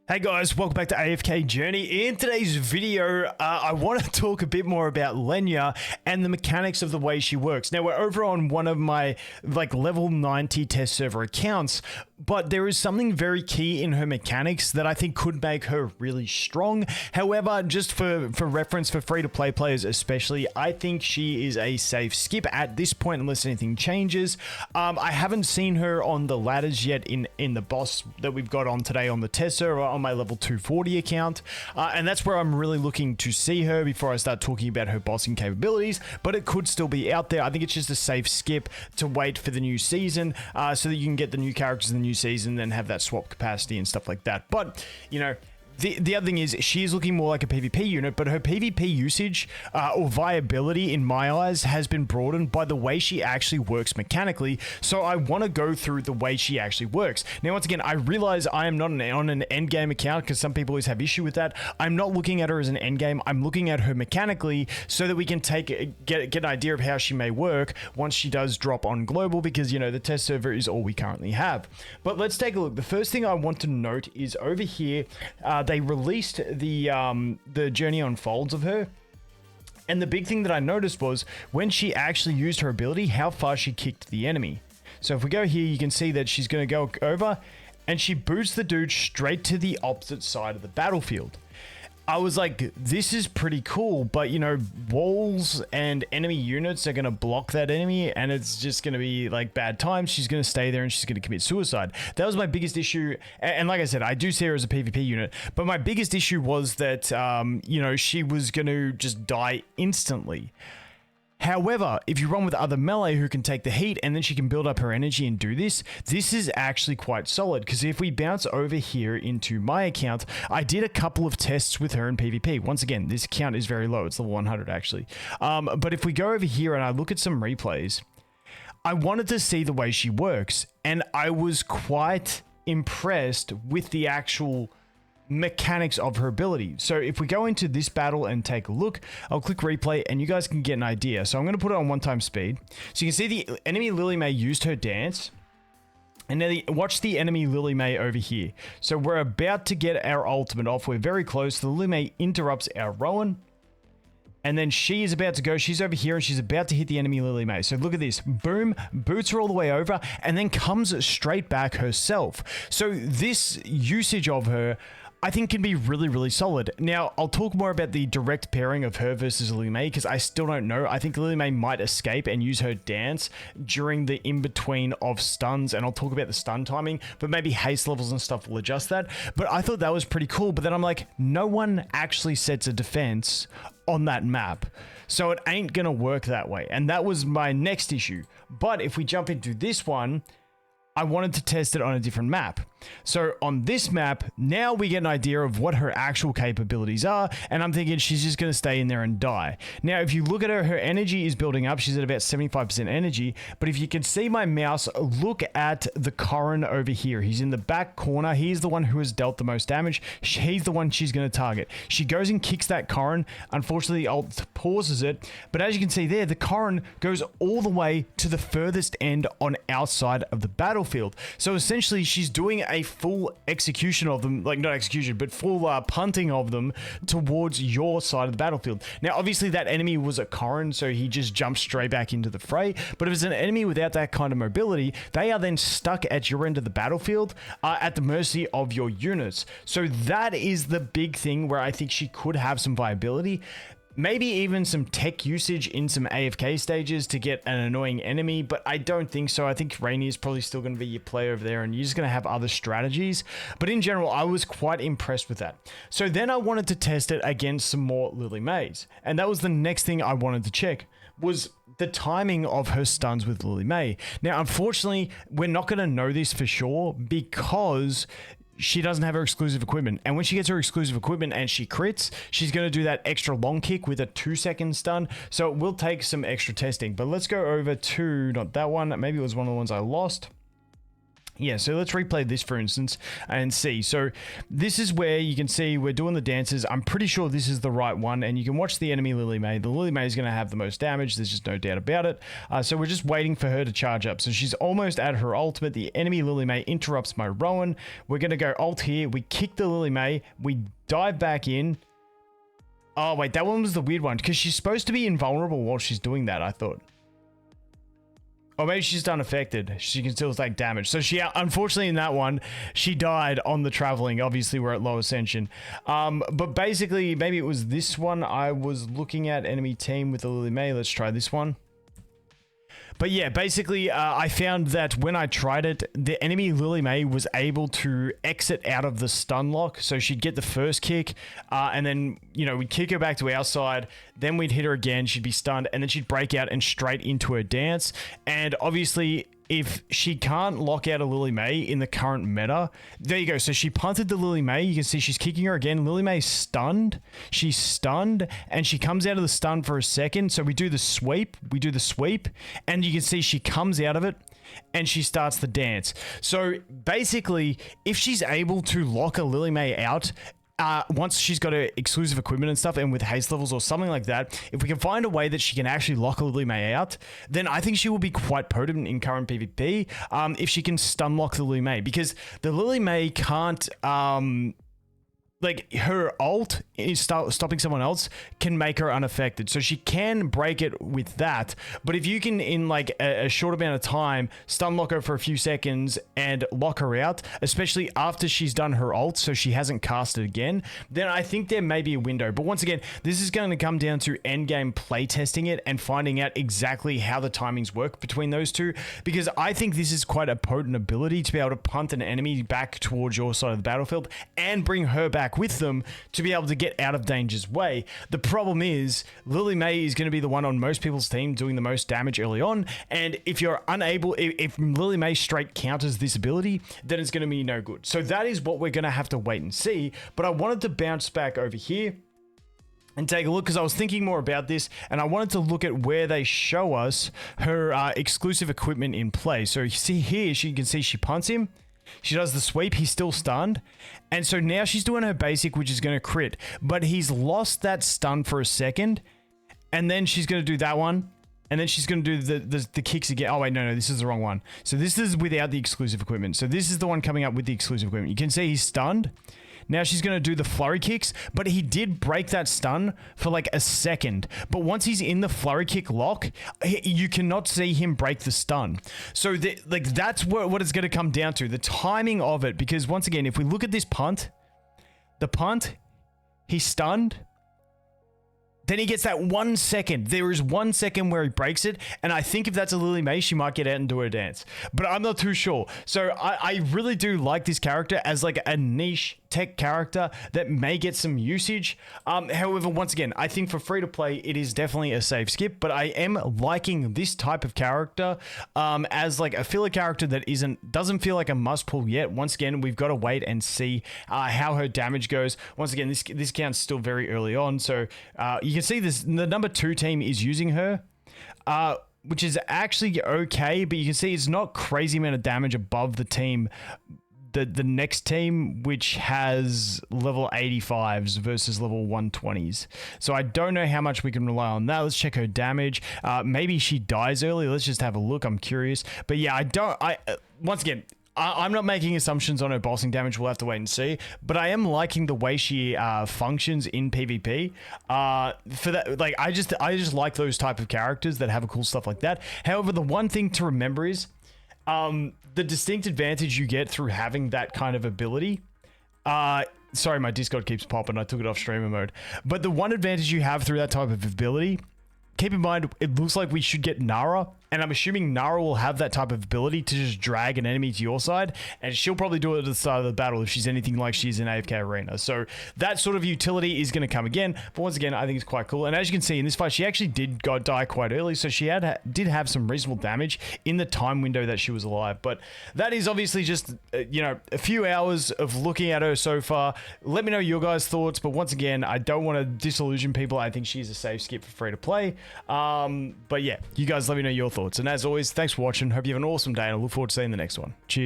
Hey guys, welcome back to AFK Journey. In today's video, I want to talk a bit more about Lenya and the mechanics of the way she works. Now, we're over on one of my level 90 test server accounts, but there is something very key in her mechanics that I think could make her really strong. However, just for reference, for free-to-play players especially, I think she is a safe skip at this point unless anything changes. I haven't seen her on the ladders yet in the boss that we've got on today on the test server on my level 240 account, and that's where I'm really looking to see her before I start talking about her bossing capabilities, but it could still be out there. I think it's just a safe skip to wait for the new season so that you can get the new characters in the new season and then have that swap capacity and stuff like that. But, you know, the other thing is she is looking more like a PvP unit, but her PvP usage or viability in my eyes has been broadened by the way she actually works mechanically. So I want to go through the way she actually works. Now, once again, I realize I am not on an endgame account because some people always have issue with that. I'm not looking at her as an endgame. I'm looking at her mechanically so that we can get an idea of how she may work once she does drop on global, because, you know, the test server is all we currently have. But let's take a look. The first thing I want to note is over here, they released the Journey Unfolds of her. And the big thing that I noticed was when she actually used her ability, how far she kicked the enemy. So if we go here, you can see that she's going to go over and she boots the dude straight to the opposite side of the battlefield. I was like, this is pretty cool, but, you know, walls and enemy units are going to block that enemy, and it's just going to be like bad times. She's going to stay there and she's going to commit suicide. That was my biggest issue. And like I said, I do see her as a PvP unit, but my biggest issue was that, you know, she was going to just die instantly. However, if you run with other melee who can take the heat and then she can build up her energy and do this, this is actually quite solid, because if we bounce over here into my account, I did a couple of tests with her in PvP. Once again, this account is very low. It's level 100 actually. But if we go over here and I look at some replays, I wanted to see the way she works, and I was quite impressed with the actual mechanics of her ability. So if we go into this battle and take a look, I'll click replay and you guys can get an idea. So I'm going to put it on 1x speed. So you can see the enemy Lily May used her dance. And now watch the enemy Lily May over here. So we're about to get our ultimate off. We're very close. The Lily May interrupts our Rowan. And then she is about to go. She's over here and she's about to hit the enemy Lily May. So look at this. Boom. Boots her all the way over and then comes straight back herself. So this usage of her, I think, can be really, really solid. Now, I'll talk more about the direct pairing of her versus Lily May because I still don't know. I think Lily May might escape and use her dance during the in-between of stuns, and I'll talk about the stun timing, but maybe haste levels and stuff will adjust that. But I thought that was pretty cool, but then I'm like, no one actually sets a defense on that map, so it ain't gonna work that way, and that was my next issue. But if we jump into this one, I wanted to test it on a different map. So on this map, now we get an idea of what her actual capabilities are, and I'm thinking she's just going to stay in there and die. Now, if you look at her, her energy is building up. She's at about 75% energy, but if you can see my mouse, look at the Corrin over here. He's in the back corner. He's the one who has dealt the most damage. He's the one she's going to target. She goes and kicks that Corrin. Unfortunately, ult pauses it, but as you can see there, the Corrin goes all the way to the furthest end on our side of the battlefield. So essentially, she's doing a full execution of them, like not execution, but full punting of them towards your side of the battlefield. Now, obviously that enemy was a Corrin, so he just jumped straight back into the fray. But if it's an enemy without that kind of mobility, they are then stuck at your end of the battlefield at the mercy of your units. So that is the big thing where I think she could have some viability. Maybe even some tech usage in some AFK stages to get an annoying enemy, but I don't think so. I think Rainy is probably still going to be your play over there, and you're just going to have other strategies. But in general, I was quite impressed with that. So then I wanted to test it against some more Lily Mays, and that was the next thing I wanted to check, was the timing of her stuns with Lily May. Now, unfortunately, we're not going to know this for sure because she doesn't have her exclusive equipment, and when she gets her exclusive equipment and she crits, she's going to do that extra long kick with a 2-second stun, so it will take some extra testing. But let's go over to, not that one, maybe it was one of the ones I lost. Yeah, so let's replay this, for instance, and see. So this is where you can see we're doing the dances. I'm pretty sure this is the right one, and you can watch the enemy Lily May. The Lily May is going to have the most damage. There's just no doubt about it. So we're just waiting for her to charge up. So she's almost at her ultimate. The enemy Lily May interrupts my Rowan. We're going to go ult here. We kick the Lily May. We dive back in. Oh, wait, that one was the weird one, because she's supposed to be invulnerable while she's doing that, I thought. Or maybe she's unaffected. She can still take damage. So she, unfortunately in that one, she died on the traveling. Obviously, we're at low ascension. But basically, maybe it was this one I was looking at. Enemy team with the Lily May. Let's try this one. But yeah, basically, I found that when I tried it, the enemy Lily May was able to exit out of the stun lock. So she'd get the first kick, and then, you know, we'd kick her back to our side. Then we'd hit her again. She'd be stunned, and then she'd break out and straight into her dance. And obviously, if she can't lock out a Lily May in the current meta, there you go. So she punted the Lily May. You can see she's kicking her again. Lily May's stunned. She's stunned, and she comes out of the stun for a second. So we do the sweep. And you can see she comes out of it, and she starts the dance. So basically, if she's able to lock a Lily May out, once she's got her exclusive equipment and stuff, and with haste levels or something like that, if we can find a way that she can actually lock a Lily May out, then I think she will be quite potent in current PvP, if she can stun lock the Lily May, because the Lily May can't, like, her ult is stopping someone else can make her unaffected. So she can break it with that. But if you can, in like a short amount of time, stun lock her for a few seconds and lock her out, especially after she's done her ult, so she hasn't cast it again, then I think there may be a window. But once again, this is going to come down to endgame playtesting it and finding out exactly how the timings work between those two, because I think this is quite a potent ability to be able to punt an enemy back towards your side of the battlefield and bring her back with them to be able to get out of danger's way. The problem is Lily May is going to be the one on most people's team doing the most damage early on, and if you're unable, if Lily May straight counters this ability, then it's going to be no good. So that is what we're going to have to wait and see. But I wanted to bounce back over here and take a look, because I was thinking more about this, and I wanted to look at where they show us her exclusive equipment in play. So you see here, you can see she punts him. She does the sweep, he's still stunned. And so now she's doing her basic, which is going to crit. But he's lost that stun for a second. And then she's going to do that one. And then she's going to do the kicks again. Oh, wait, no, this is the wrong one. So this is without the exclusive equipment. So this is the one coming up with the exclusive equipment. You can see he's stunned. Now she's going to do the flurry kicks, but he did break that stun for like a second. But once he's in the flurry kick lock, you cannot see him break the stun. So that's what it's going to come down to, the timing of it. Because once again, if we look at this punt, he's stunned. Then he gets that 1 second. There is 1 second where he breaks it. And I think if that's a Lily May, she might get out and do her dance. But I'm not too sure. So I really do like this character as like a niche tech character that may get some usage. However, once again, I think for free to play, it is definitely a safe skip. But I am liking this type of character as like a filler character that doesn't feel like a must pull yet. Once again, we've got to wait and see how her damage goes. Once again, this count's still very early on. So you can see this, the number 2 team is using her, which is actually okay, but you can see it's not crazy amount of damage above the team, the next team, which has level 85s versus level 120s. So I don't know how much we can rely on that. Let's check her damage. Maybe she dies early. Let's just have a look. I'm curious. But yeah, once again, I'm not making assumptions on her bossing damage. We'll have to wait and see. But I am liking the way she functions in PvP. For that, like I just like those type of characters that have a cool stuff like that. However, the one thing to remember is the distinct advantage you get through having that kind of ability. Sorry, my Discord keeps popping. I took it off streamer mode. But the one advantage you have through that type of ability, keep in mind, it looks like we should get Nara. And I'm assuming Nara will have that type of ability to just drag an enemy to your side. And she'll probably do it at the start of the battle if she's anything like she's in AFK Arena. So that sort of utility is going to come again. But once again, I think it's quite cool. And as you can see in this fight, she actually did die quite early. So she did have some reasonable damage in the time window that she was alive. But that is obviously just, a few hours of looking at her so far. Let me know your guys' thoughts. But once again, I don't want to disillusion people. I think she's a safe skip for free to play. But yeah, you guys let me know your thoughts. And as always, thanks for watching. Hope you have an awesome day, and I look forward to seeing the next one. Cheers.